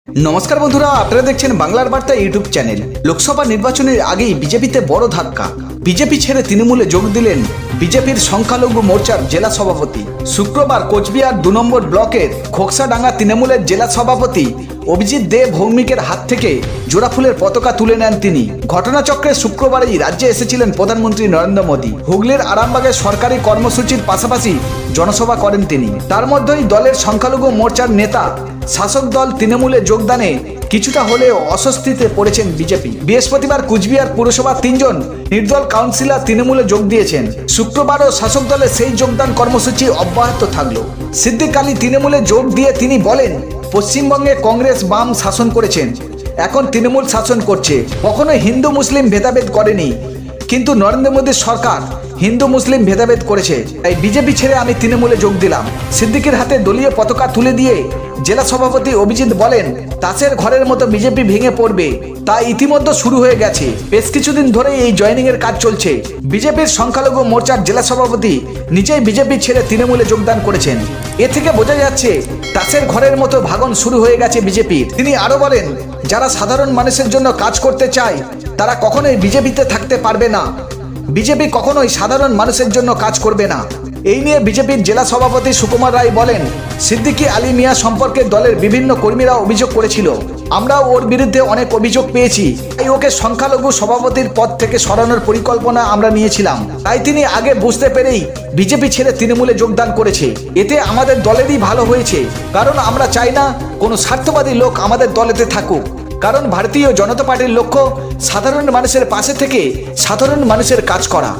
नमस्कार बंधुरा आपनारा देखছেন बांगलार बार्ता यूट्यूब चैनल। लोकसभा निर्वाचনের আগেই বিজেপিতে বড় ধাক্কা। বিজেপি ছেড়ে তৃণমূলে যোগ দিলেন বিজেপির সংখ্যালঘু মোর্চার জেলা সভাপতি। শুক্রবার কোচবিহার ২ নম্বর ব্লকের খোকসাডাঙ্গা তৃণমূলের জেলা সভাপতি অভিজিৎ দে ভৌমিকের হাত থেকে জোড়াফুলের পতাকা তুলে নেন তিনি। ঘটনাচক্রে শুক্রবারই রাজ্যে এসেছিলেন প্রধানমন্ত্রী নরেন্দ্র মোদী। হুগলির আরামবাগে সরকারি কর্মসূচির পাশাপাশি জনসভা করেন তিনি। তার মধ্যেই দলের সংখ্যালঘু মোর্চার নেতা শাসক দল তৃণমূলে যোগদানে কিছুটা হলেও অস্বস্তিতে পড়েছেন বিজেপি। বৃহস্পতিবার কুচবিহার পুরসভার ৩ জন নির্দল কাউন্সিলর তৃণমূলে যোগ দিয়েছেন। শুক্রবারও শাসক দলের সেই যোগদান কর্মসূচি অব্যাহত থাকলো। সিদ্দিক আলী তৃণমূলে যোগ দিয়ে তিনি বলেন, পশ্চিমবঙ্গে কংগ্রেস বাম শাসন করেছেন, এখন তৃণমূল শাসন করছে, কখনোই হিন্দু মুসলিম ভেদাভেদ করেনি, কিন্তু নরেন্দ্র মোদীর সরকার হিন্দু মুসলিম ভেদাভেদ করেছে, তাই বিজেপি ছেড়ে আমি তৃণমূলে যোগ দিলাম। সিদ্দিকের হাতে দলীয় পতাকা তুলে দিয়ে জেলা সভাপতি অভিজিৎ বলেন, তাসের ঘরের মতো বিজেপি ভেঙে পড়বে, তা ইতিমধ্যে শুরু হয়ে গেছে। বেশ কিছুদিন ধরে এই জয়েনিং এর কাজ চলছে। বিজেপির সংখ্যালঘু মোর্চার জেলা সভাপতি নিজেই বিজেপি ছেড়ে তৃণমূলে যোগদান করেছেন। এ থেকে বোঝা যাচ্ছে তাসের ঘরের মতো ভাঙন শুরু হয়ে গেছে বিজেপির। তিনি আরো বলেন, যারা সাধারণ মানুষের জন্য কাজ করতে চায় তারা কখনোই বিজেপিতে থাকতে পারবে না। বিজেপি কখনোই সাধারণ মানুষের জন্য কাজ করবে না। এই নিয়ে বিজেপির জেলা সভাপতি সুকুমার রায় বলেন, সিদ্দিকী আলী মিয়া সম্পর্কে দলের বিভিন্ন কর্মীরা অভিযোগ করেছিল, আমরাও ওর বিরুদ্ধে অনেক অভিযোগ পেয়েছি, তাই ওকে সংখ্যালঘু সভাপতির পদ থেকে সরানোর পরিকল্পনা আমরা নিয়েছিলাম। তাই তিনি আগে বুঝতে পেরেই বিজেপি ছেড়ে তৃণমূলে যোগদান করেছে। এতে আমাদের দলেরই ভালো হয়েছে, কারণ আমরা চাই না কোনো স্বার্থবাদী লোক আমাদের দলেতে থাকুক। কারণ ভারতীয় জনতা পার্টির লক্ষ্য সাধারণ মানুষের পাশে থেকে সাধারণ মানুষের কাজ করা।